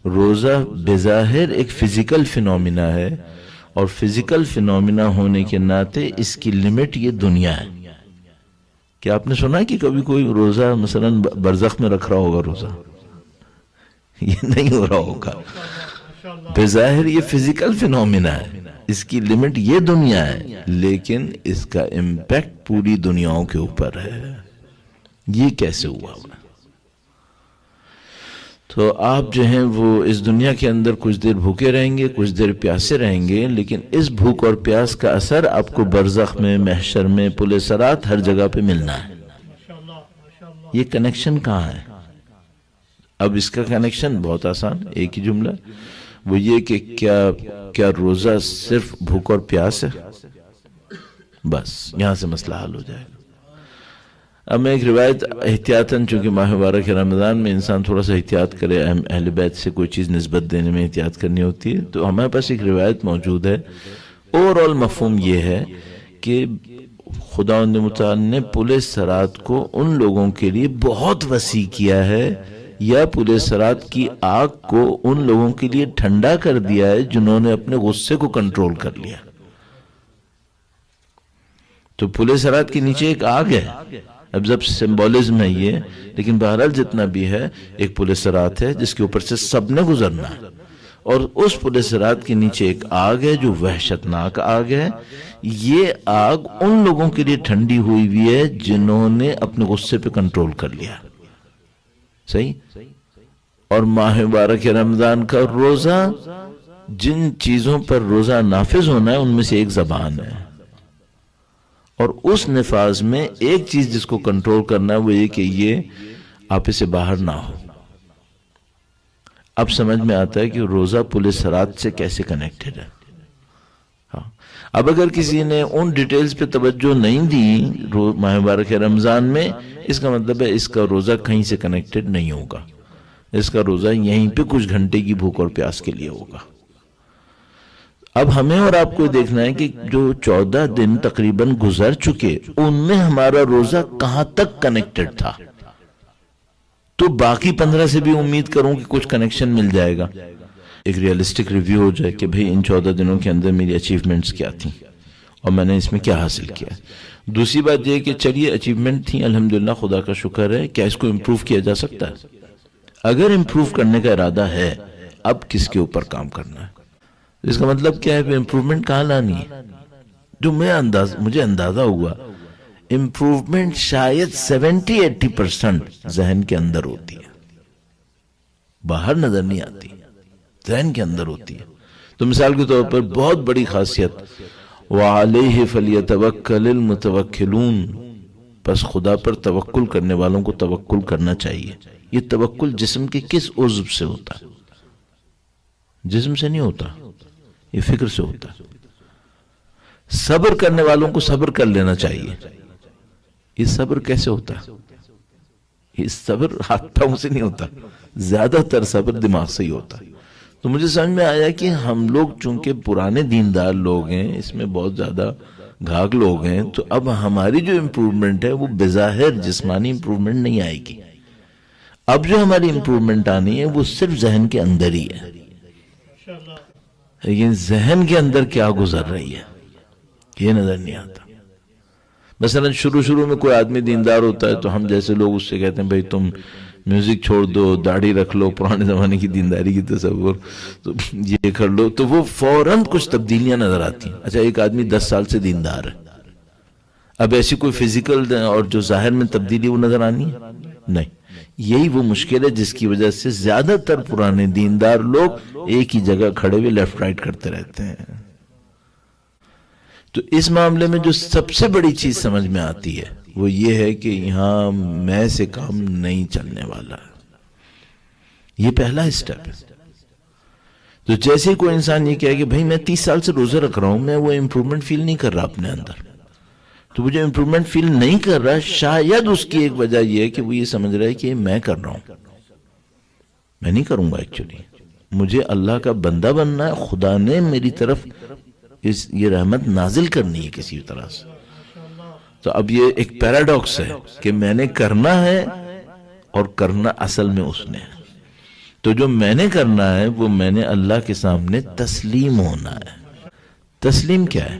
روزہ بظاہر ایک فزیکل فینومینا ہے، اور فزیکل فینومینا ہونے کے ناطے اس کی لمٹ یہ دنیا ہے۔ کیا آپ نے سنا کہ کبھی کوئی روزہ مثلا برزخ میں رکھ رہا ہوگا روزہ؟ یہ نہیں ہو رہا ہوگا۔ بظاہر یہ فزیکل فینومینا ہے، اس کی لمٹ یہ دنیا ہے، لیکن اس کا امپیکٹ پوری دنیاؤں کے اوپر ہے۔ یہ کیسے ہوا؟ تو آپ جو ہیں وہ اس دنیا کے اندر کچھ دیر بھوکے رہیں گے، کچھ دیر پیاسے رہیں گے، لیکن اس بھوک اور پیاس کا اثر آپ کو برزخ میں، محشر میں، پل صراط ہر جگہ پہ ملنا ہے۔ یہ کنیکشن کہاں ہے؟ اب اس کا کنیکشن بہت آسان، ایک ہی جملہ، وہ یہ کہ کیا روزہ صرف بھوک اور پیاس ہے؟ بس یہاں سے مسئلہ حل ہو جائے گا۔ اب میں ایک روایت احتیاطاً، چونکہ ماہ مبارک رمضان میں انسان تھوڑا سا احتیاط کرے، اہل بیت سے کوئی چیز نسبت دینے میں احتیاط کرنی ہوتی ہے، تو ہمارے پاس ایک روایت موجود ہے۔ اوورآل مفہوم یہ ہے کہ خداوند متعال نے پل صراط کو ان لوگوں کے لیے بہت وسیع کیا ہے، یا پل صراط کی آگ کو ان لوگوں کے لیے ٹھنڈا کر دیا ہے جنہوں نے اپنے غصے کو کنٹرول کر لیا۔ تو پل صراط کے نیچے ایک آگ ہے، اب جب سمبولزم ہے یہ، لیکن بہرحال جتنا بھی ہے ایک پل صراط ہے جس کے اوپر سے سب نے گزرنا ہے، اور اس پل صراط کے نیچے ایک آگ ہے جو وحشتناک آگ ہے۔ یہ آگ ان لوگوں کے لیے ٹھنڈی ہوئی ہوئی ہے جنہوں نے اپنے غصے پہ کنٹرول کر لیا۔ صحیح؟ اور ماہ مبارک رمضان کا روزہ، جن چیزوں پر روزہ نافذ ہونا ہے ان میں سے ایک زبان ہے، اور اس نفاذ میں ایک چیز جس کو کنٹرول کرنا ہے وہ یہ کہ یہ آپے سے باہر نہ ہو۔ اب سمجھ میں آتا ہے کہ روزہ پل صراط سے کیسے کنیکٹڈ ہے۔ اب اگر کسی نے ان ڈیٹیلز پہ توجہ نہیں دی ماہ مبارک رمضان میں، اس کا مطلب ہے اس کا روزہ کہیں سے کنیکٹڈ نہیں ہوگا، اس کا روزہ یہیں پہ کچھ گھنٹے کی بھوک اور پیاس کے لیے ہوگا۔ اب ہمیں اور آپ کو دیکھنا ہے کہ جو 14 دن تقریباً گزر چکے ان میں ہمارا روزہ کہاں تک کنیکٹڈ تھا، تو باقی 15 سے بھی امید کروں کہ کچھ کنیکشن مل جائے گا۔ ایک ریئلسٹک ریویو ہو جائے کہ بھئی ان 14 دنوں کے اندر میری اچیومنٹس کیا تھیں اور میں نے اس میں کیا حاصل کیا۔ دوسری بات یہ کہ چلیے اچیومنٹ تھیں، الحمدللہ، خدا کا شکر ہے، کیا اس کو امپروو کیا جا سکتا ہے؟ اگر امپروو کرنے کا ارادہ ہے، اب کس کے اوپر کام کرنا ہے؟ اس کا مطلب کیا ہے؟ امپروومنٹ کہاں لانی ہے؟ جو مجھے اندازہ ہوا امپروومنٹ شاید 70-80% ذہن کے اندر ہوتی ہے، باہر نظر نہیں آتی، ذہن کے اندر ہوتی ہے۔ تو مثال کے طور پر بہت بڑی خاصیت وَعَلَيْهِ فَلْيَتَوَكَّلِ الْمُتَوَكِّلُونَ، بس خدا پر توکل کرنے والوں کو توکل کرنا چاہیے۔ یہ توکل جسم کے کس عضو سے ہوتا ہے؟ جسم سے نہیں ہوتا، یہ فکر سے ہوتا ہے۔ صبر کرنے والوں کو صبر کر لینا چاہیے۔ یہ صبر کیسے ہوتا ہے؟ یہ صبر ہاتھ پاؤں سے نہیں ہوتا، زیادہ تر صبر دماغ سے ہی ہوتا ہے۔ تو مجھے سمجھ میں آیا کہ ہم لوگ چونکہ پرانے دیندار لوگ ہیں، اس میں بہت زیادہ گھاگ لوگ ہیں، تو اب ہماری جو امپروومنٹ ہے وہ بظاہر جسمانی امپروومنٹ نہیں آئے گی۔ اب جو ہماری امپروومنٹ آنی ہے وہ صرف ذہن کے اندر ہی ہے، لیکن ذہن کے اندر کیا گزر رہی ہے یہ نظر نہیں آتا۔ مثلا شروع میں کوئی آدمی دیندار ہوتا ہے تو ہم جیسے لوگ اس سے کہتے ہیں بھئی تم میوزک چھوڑ دو، داڑھی رکھ لو، پرانے زمانے کی دینداری کی تصور، تو یہ کر لو، تو وہ فوراً کچھ تبدیلیاں نظر آتی ہیں۔ اچھا ایک آدمی 10 سال سے دیندار ہے، اب ایسی کوئی فزیکل اور جو ظاہر میں تبدیلی وہ نظر آنی ہے؟ نہیں۔ یہی وہ مشکل ہے جس کی وجہ سے زیادہ تر پرانے دیندار لوگ ایک ہی جگہ کھڑے ہوئے لیفٹ رائٹ کرتے رہتے ہیں۔ تو اس معاملے میں جو سب سے بڑی چیز سمجھ میں آتی ہے وہ یہ ہے کہ یہاں میں سے کام نہیں چلنے والا، یہ پہلا اسٹیپ ہے۔ تو جیسے کوئی انسان یہ کہے کہ بھائی میں 30 سال سے روزے رکھ رہا ہوں، میں وہ امپروومنٹ فیل نہیں کر رہا اپنے اندر، تو وہ جو امپروومنٹ فیل نہیں کر رہا شاید اس کی ایک وجہ یہ ہے کہ وہ یہ سمجھ رہا ہے کہ میں کر رہا ہوں، میں نہیں کروں گا۔ ایکچولی مجھے اللہ کا بندہ بننا ہے، خدا نے میری طرف یہ رحمت نازل کرنی ہے کسی طرح سے۔ تو اب یہ ایک پیراڈاکس ہے کہ میں نے کرنا ہے اور کرنا اصل میں اس نے ہے۔ تو جو میں نے کرنا ہے وہ میں نے اللہ کے سامنے تسلیم ہونا ہے. تسلیم کیا ہے؟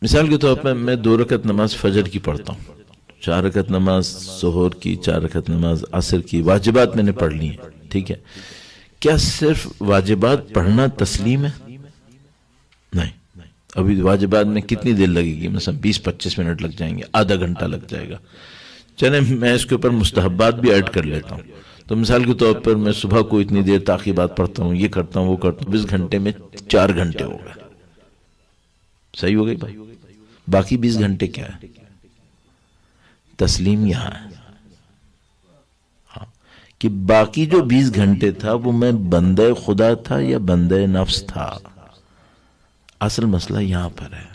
مثال کے طور پر میں 2 رکعت نماز فجر کی پڑھتا ہوں، 4 رکعت نماز ظہر کی، 4 رکعت نماز عصر کی، واجبات میں نے پڑھ لی ہیں. ٹھیک ہے، کیا صرف واجبات پڑھنا تسلیم ہے؟ نہیں. ابھی واجبات میں کتنی دیر لگے گی؟ مثلا 20-25 منٹ لگ جائیں گے، آدھا گھنٹہ لگ جائے گا. چلیں میں اس کے اوپر مستحبات بھی ایڈ کر لیتا ہوں. تو مثال کے طور پر میں صبح کو اتنی دیر تعقیبات پڑھتا ہوں، یہ کرتا ہوں وہ کرتا ہوں، 20 گھنٹے میں 4 گھنٹے ہو گئے. صحیح ہو گئی بھائی؟ باقی 20 گھنٹے کیا ہے؟ تسلیم یہاں ہے کہ باقی جو 20 گھنٹے تھا وہ میں بندہ خدا تھا یا بندہ نفس تھا. اصل مسئلہ یہاں پر ہے.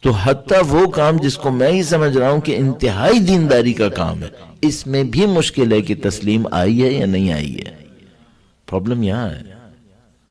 تو حتیٰ وہ کام جس کو میں ہی سمجھ رہا ہوں کہ انتہائی دینداری کا کام ہے، اس میں بھی مشکل ہے کہ تسلیم آئی ہے یا نہیں آئی ہے. پرابلم یہاں ہے.